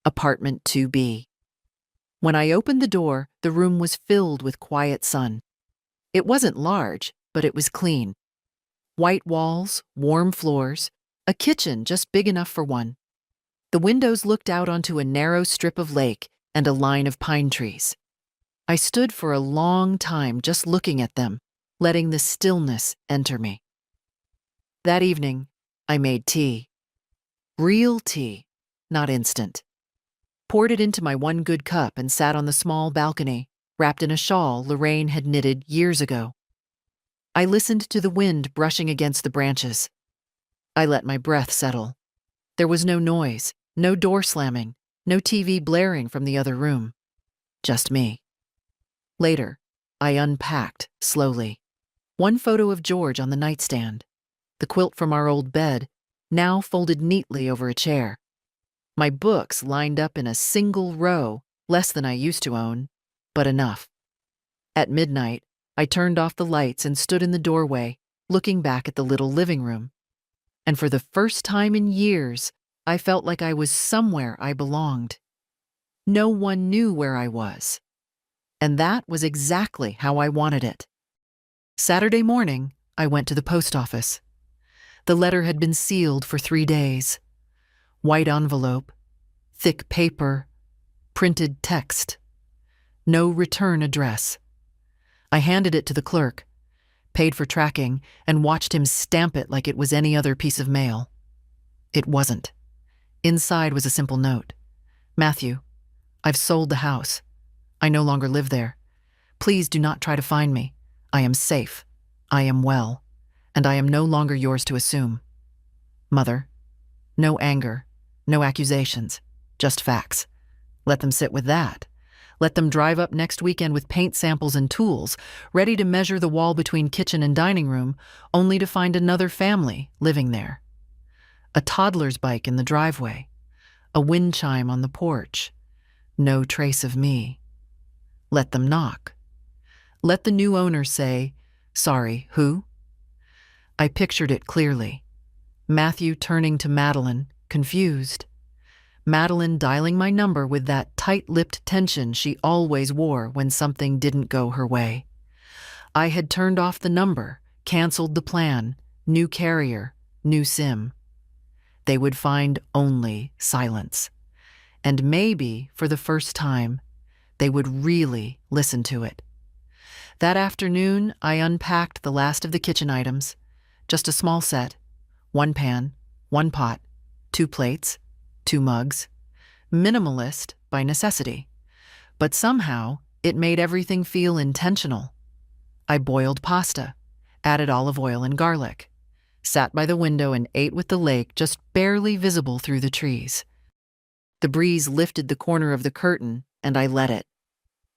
[SPEAKER 1] Apartment 2B. When I opened the door, the room was filled with quiet sun. It wasn't large, but it was clean. White walls, warm floors, a kitchen just big enough for one. The windows looked out onto a narrow strip of lake and a line of pine trees. I stood for a long time just looking at them, letting the stillness enter me. That evening, I made tea. Real tea, not instant. Poured it into my 1 good cup and sat on the small balcony, wrapped in a shawl Lorraine had knitted years ago. I listened to the wind brushing against the branches. I let my breath settle. There was no noise, no door slamming, no TV blaring from the other room. Just me. Later, I unpacked slowly. 1 photo of George on the nightstand. The quilt from our old bed, now folded neatly over a chair. My books lined up in a single row, less than I used to own, but enough. At midnight, I turned off the lights and stood in the doorway, looking back at the little living room. And for the first time in years, I felt like I was somewhere I belonged. No one knew where I was. And that was exactly how I wanted it. Saturday morning, I went to the post office. The letter had been sealed for 3 days. White envelope, thick paper, printed text. No return address. I handed it to the clerk, paid for tracking, and watched him stamp it like it was any other piece of mail. It wasn't. Inside was a simple note. "Matthew, I've sold the house. I no longer live there. Please do not try to find me. I am safe. I am well. And I am no longer yours to assume. Mother." No anger, no accusations, just facts. Let them sit with that. Let them drive up next weekend with paint samples and tools, ready to measure the wall between kitchen and dining room, only to find another family living there. A toddler's bike in the driveway, a wind chime on the porch. No trace of me. Let them knock. Let the new owner say, "Sorry, who?" I pictured it clearly. Matthew turning to Madeline, confused. Madeline dialing my number with that tight-lipped tension she always wore when something didn't go her way. I had turned off the number, canceled the plan, new carrier, new SIM. They would find only silence. And maybe, for the first time, they would really listen to it. That afternoon, I unpacked the last of the kitchen items, just a small set. 1 pan, 1 pot, 2 plates, 2 mugs. Minimalist by necessity. But somehow, it made everything feel intentional. I boiled pasta, added olive oil and garlic, sat by the window and ate with the lake just barely visible through the trees. The breeze lifted the corner of the curtain, and I let it.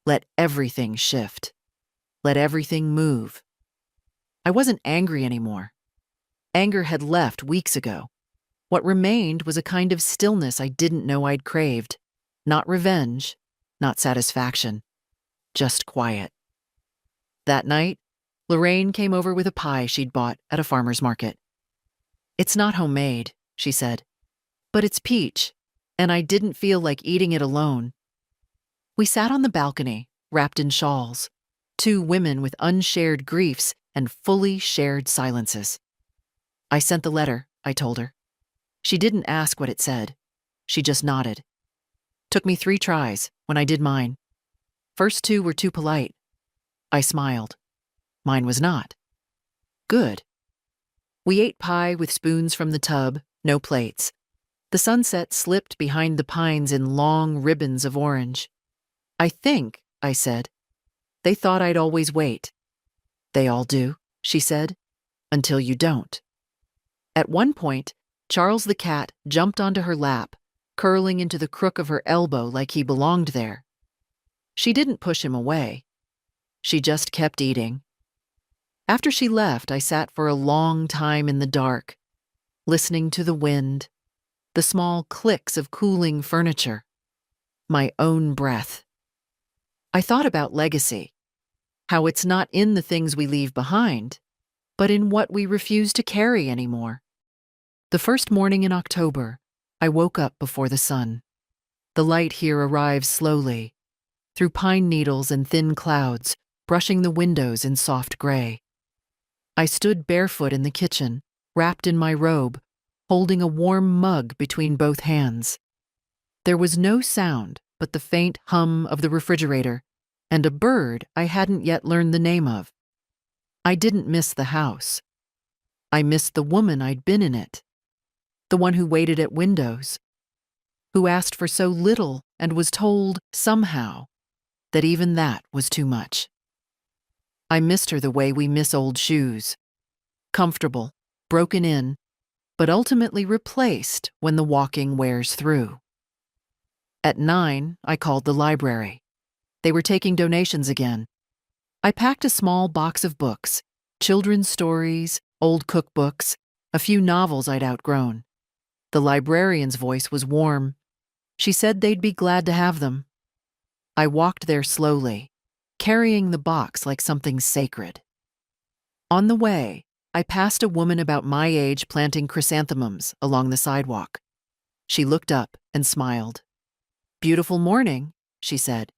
[SPEAKER 1] Let everything shift. Let everything move. I wasn't angry anymore. Anger had left weeks ago. What remained was a kind of stillness I didn't know I'd craved. Not revenge, not satisfaction, just quiet. That night, Lorraine came over with a pie she'd bought at a farmer's market. "It's not homemade," she said, "but it's peach, and I didn't feel like eating it alone." We sat on the balcony, wrapped in shawls, 2 women with unshared griefs and fully shared silences. "I sent the letter," I told her. She didn't ask what it said. She just nodded. "Took me 3 tries when I did mine. First two were too polite. I smiled. Mine was not. Good. We ate pie with spoons from the tub, no plates. The sunset slipped behind the pines in long ribbons of orange. I think, I said, they thought I'd always wait. They all do, she said, until you don't. At one point, Charles the cat jumped onto her lap, curling into the crook of her elbow like he belonged there. She didn't push him away. She just kept eating. After she left, I sat for a long time in the dark, listening to the wind, the small clicks of cooling furniture, my own breath. I thought about legacy, how it's not in the things we leave behind, but in what we refuse to carry anymore. The first morning in October, I woke up before the sun. The light here arrives slowly, through pine needles and thin clouds, brushing the windows in soft gray. I stood barefoot in the kitchen, wrapped in my robe, holding a warm mug between both hands. There was no sound but the faint hum of the refrigerator and a bird I hadn't yet learned the name of. I didn't miss the house. I missed the woman I'd been in it, the one who waited at windows, who asked for so little and was told, somehow, that even that was too much. I missed her the way we miss old shoes, comfortable, broken in, but ultimately replaced when the walking wears through. At 9, I called the library. They were taking donations again. I packed a small box of books, children's stories, old cookbooks, a few novels I'd outgrown. The librarian's voice was warm. She said they'd be glad to have them. I walked there slowly, carrying the box like something sacred. On the way, I passed a woman about my age planting chrysanthemums along the sidewalk. She looked up and smiled. "Beautiful morning," she said.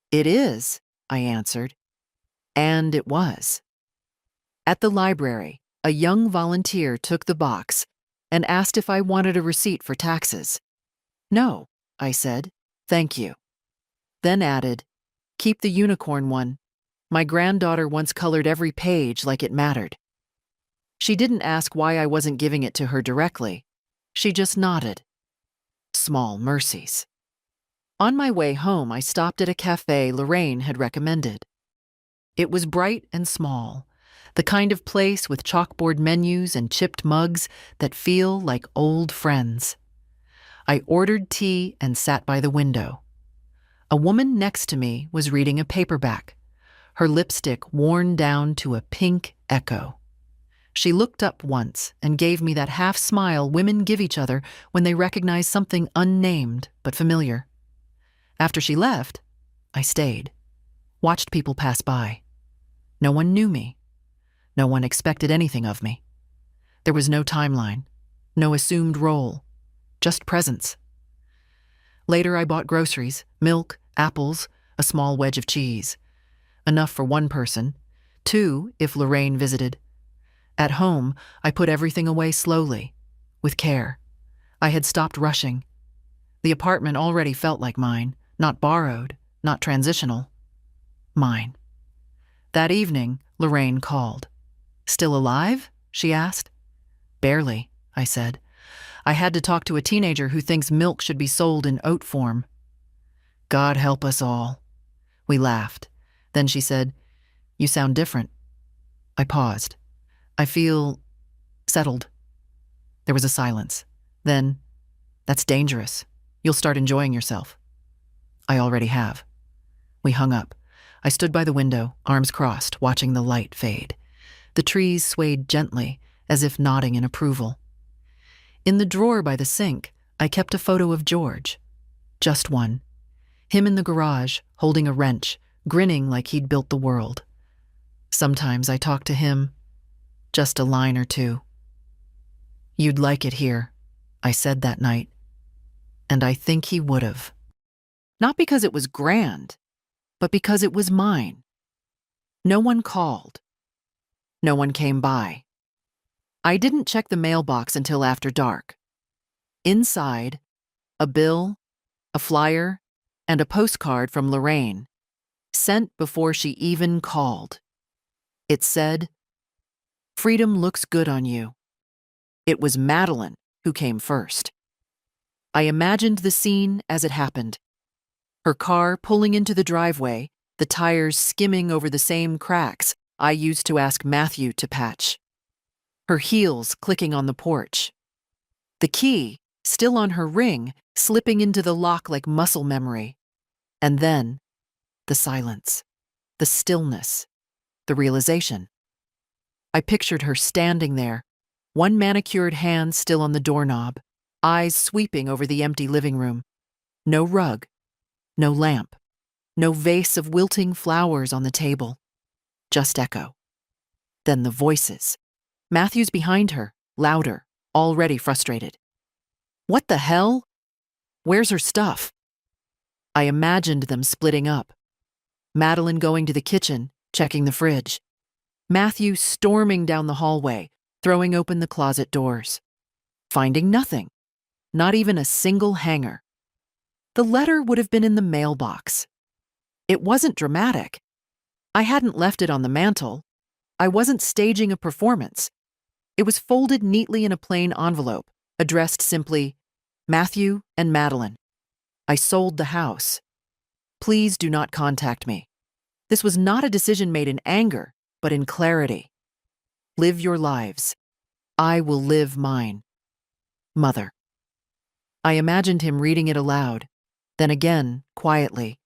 [SPEAKER 1] "It is," I answered. And it was. At the library, a young volunteer took the box and asked if I wanted a receipt for taxes. "No," I said, "thank you." Then added, "Keep the unicorn one. My granddaughter once colored every page like it mattered." She didn't ask why I wasn't giving it to her directly. She just nodded. Small mercies. On my way home, I stopped at a cafe Lorraine had recommended. It was bright and small, the kind of place with chalkboard menus and chipped mugs that feel like old friends. I ordered tea and sat by the window. A woman next to me was reading a paperback, her lipstick worn down to a pink echo. She looked up once and gave me that half smile women give each other when they recognize something unnamed but familiar. After she left, I stayed, watched people pass by. No one knew me. No one expected anything of me. There was no timeline, no assumed role, just presence. Later, I bought groceries, milk, apples, a small wedge of cheese. Enough for one person, 2 if Lorraine visited. At home, I put everything away slowly, with care. I had stopped rushing. The apartment already felt like mine, not borrowed, not transitional. Mine. That evening, Lorraine called. "Still alive?" she asked. "Barely," I said. "I had to talk to a teenager who thinks milk should be sold in oat form." "God help us all." We laughed. Then she said, "You sound different." I paused. "I feel settled." There was a silence. Then, "That's dangerous. You'll start enjoying yourself." "I already have." We hung up. I stood by the window, arms crossed, watching the light fade. The trees swayed gently, as if nodding in approval. In the drawer by the sink, I kept a photo of George. Just one. Him in the garage, holding a wrench, grinning like he'd built the world. Sometimes I talked to him, just a line or two. "You'd like it here," I said that night. And I think he would have. Not because it was grand, but because it was mine. No one called. No one came by. I didn't check the mailbox until after dark. Inside, a bill, a flyer, and a postcard from Lorraine. sent before she even called. It said, "Freedom looks good on you." It was Madeline who came first. I imagined the scene as it happened. Her car pulling into the driveway, the tires skimming over the same cracks I used to ask Matthew to patch. Her heels clicking on the porch. The key, still on her ring, slipping into the lock like muscle memory. And then, the silence, the stillness, the realization. I pictured her standing there, one manicured hand still on the doorknob, eyes sweeping over the empty living room. No rug, no lamp, no vase of wilting flowers on the table. Just echo. Then the voices. Matthew's behind her, louder, already frustrated. What the hell? Where's her stuff? I imagined them splitting up. Madeline going to the kitchen, checking the fridge. Matthew storming down the hallway, throwing open the closet doors. Finding nothing. Not even a single hanger. The letter would have been in the mailbox. It wasn't dramatic. I hadn't left it on the mantel. I wasn't staging a performance. It was folded neatly in a plain envelope, addressed simply, Matthew and Madeline. I sold the house. Please do not contact me. This was not a decision made in anger, but in clarity. Live your lives. I will live mine. Mother. I imagined him reading it aloud, then again, quietly,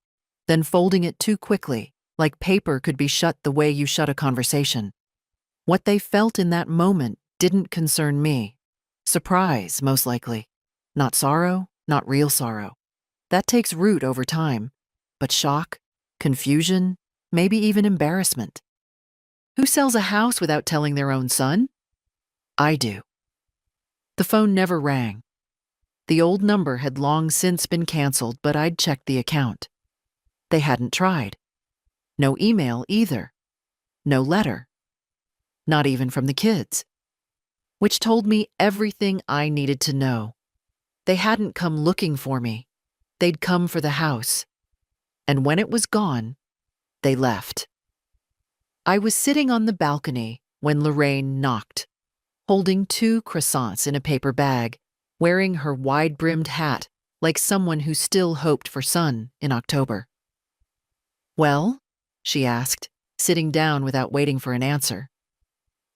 [SPEAKER 1] then folding it too quickly, like paper could be shut the way you shut a conversation. What they felt in that moment didn't concern me. Surprise, most likely. Not sorrow, not real sorrow. That takes root over time. But shock, confusion, maybe even embarrassment. Who sells a house without telling their own son? I do. The phone never rang. The old number had long since been canceled, but I'd checked the account. They hadn't tried. No email either. No letter. Not even from the kids. Which told me everything I needed to know. They hadn't come looking for me. They'd come for the house. And when it was gone, they left. I was sitting on the balcony when Lorraine knocked, holding 2 croissants in a paper bag, wearing her wide-brimmed hat like someone who still hoped for sun in October. Well? She asked, sitting down without waiting for an answer.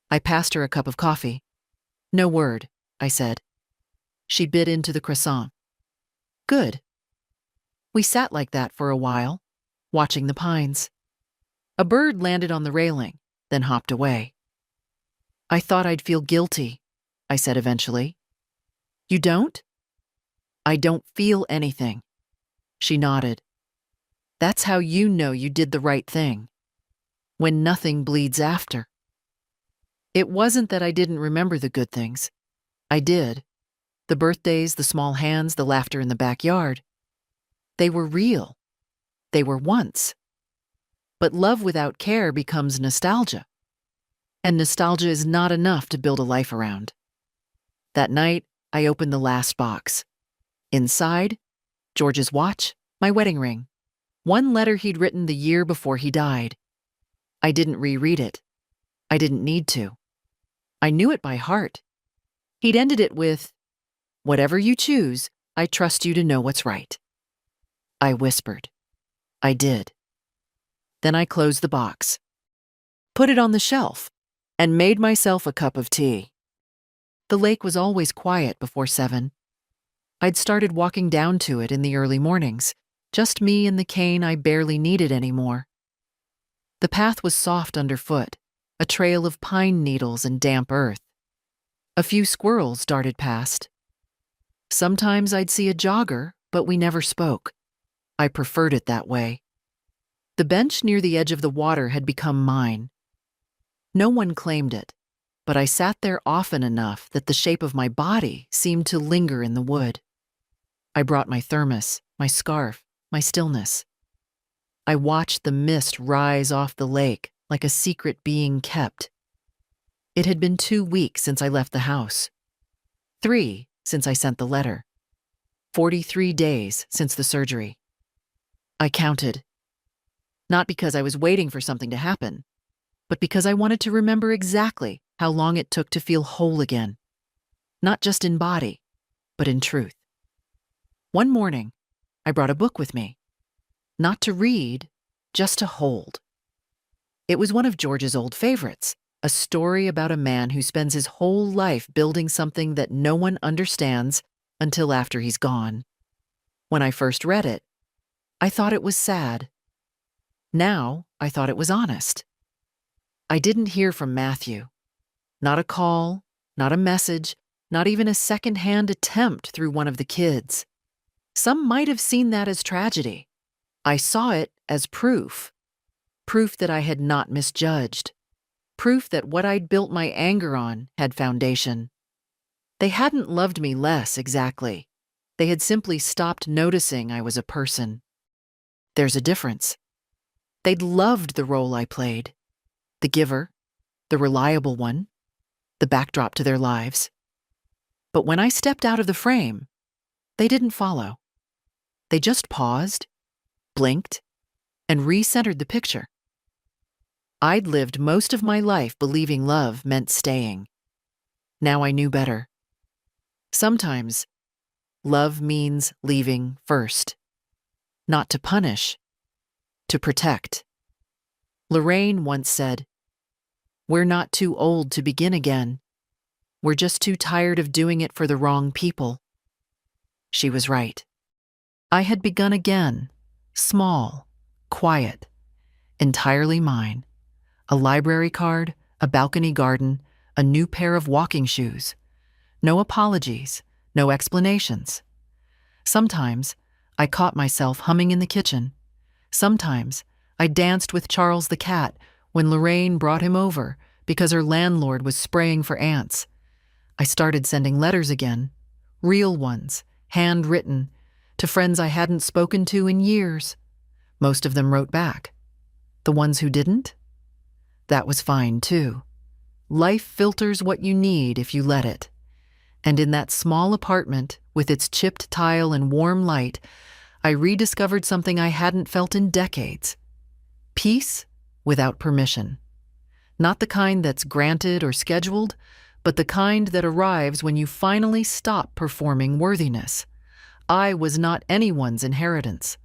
[SPEAKER 1] I passed her a cup of coffee. No word, I said. She bit into the croissant. Good. We sat like that for a while, watching the pines. A bird landed on the railing, then hopped away. I thought I'd feel guilty, I said eventually. You don't? I don't feel anything. She nodded. That's how you know you did the right thing. When nothing bleeds after. It wasn't that I didn't remember the good things. I did. The birthdays, the small hands, the laughter in the backyard. They were real. They were once. But love without care becomes nostalgia. And nostalgia is not enough to build a life around. That night, I opened the last box. Inside, George's watch, my wedding ring. One letter he'd written the year before he died. I didn't reread it. I didn't need to. I knew it by heart. He'd ended it with, "Whatever you choose, I trust you to know what's right." I whispered. I did. Then I closed the box, put it on the shelf, and made myself a cup of tea. The lake was always quiet before 7. I'd started walking down to it in the early mornings, just me and the cane I barely needed anymore. The path was soft underfoot, a trail of pine needles and damp earth. A few squirrels darted past. Sometimes I'd see a jogger, but we never spoke. I preferred it that way. The bench near the edge of the water had become mine. No one claimed it, but I sat there often enough that the shape of my body seemed to linger in the wood. I brought my thermos, my scarf, my stillness. I watched the mist rise off the lake like a secret being kept. It had been 2 weeks since I left the house. 3 since I sent the letter. 43 days since the surgery. I counted. Not because I was waiting for something to happen, but because I wanted to remember exactly how long it took to feel whole again. Not just in body, but in truth. One morning, I brought a book with me. Not to read, just to hold. It was one of George's old favorites, a story about a man who spends his whole life building something that no one understands until after he's gone. When I first read it, I thought it was sad. Now, I thought it was honest. I didn't hear from Matthew. Not a call, not a message, not even a second-hand attempt through one of the kids. Some might have seen that as tragedy. I saw it as proof. Proof that I had not misjudged. Proof that what I'd built my anger on had foundation. They hadn't loved me less, exactly. They had simply stopped noticing I was a person. There's a difference. They'd loved the role I played. The giver, the reliable one, the backdrop to their lives. But when I stepped out of the frame, they didn't follow. They just paused, blinked, and recentered the picture. I'd lived most of my life believing love meant staying. Now I knew better. Sometimes, love means leaving first. Not to punish, to protect. Lorraine once said, "We're not too old to begin again. We're just too tired of doing it for the wrong people." She was right. I had begun again, small, quiet, entirely mine. A library card, a balcony garden, a new pair of walking shoes. No apologies, no explanations. Sometimes, I caught myself humming in the kitchen. Sometimes, I danced with Charles the cat when Lorraine brought him over because her landlord was spraying for ants. I started sending letters again, real ones, handwritten, to friends I hadn't spoken to in years. Most of them wrote back. The ones who didn't? That was fine, too. Life filters what you need if you let it. And in that small apartment, with its chipped tile and warm light, I rediscovered something I hadn't felt in decades. Peace without permission. Not the kind that's granted or scheduled, but the kind that arrives when you finally stop performing worthiness. I was not anyone's inheritance.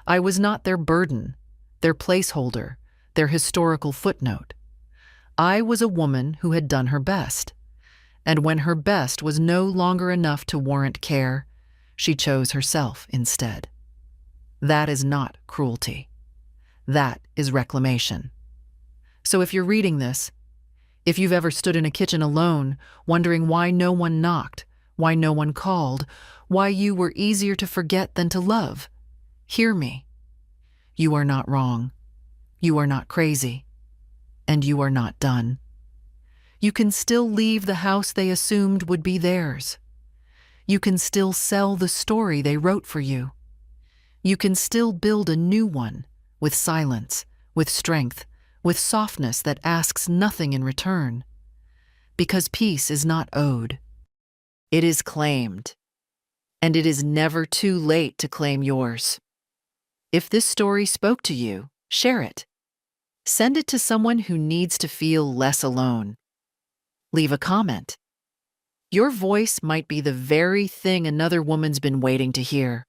[SPEAKER 1] I was not their burden, their placeholder, their historical footnote. I was a woman who had done her best. And when her best was no longer enough to warrant care, she chose herself instead. That is not cruelty. That is reclamation. So if you're reading this, if you've ever stood in a kitchen alone, wondering why no one knocked, why no one called, why you were easier to forget than to love, hear me. You are not wrong. You are not crazy. And you are not done. You can still leave the house they assumed would be theirs. You can still sell the story they wrote for you. You can still build a new one with silence, with strength, with softness that asks nothing in return. Because peace is not owed. It is claimed. And it is never too late to claim yours. If this story spoke to you, share it. Send it to someone who needs to feel less alone. Leave a comment. Your voice might be the very thing another woman's been waiting to hear.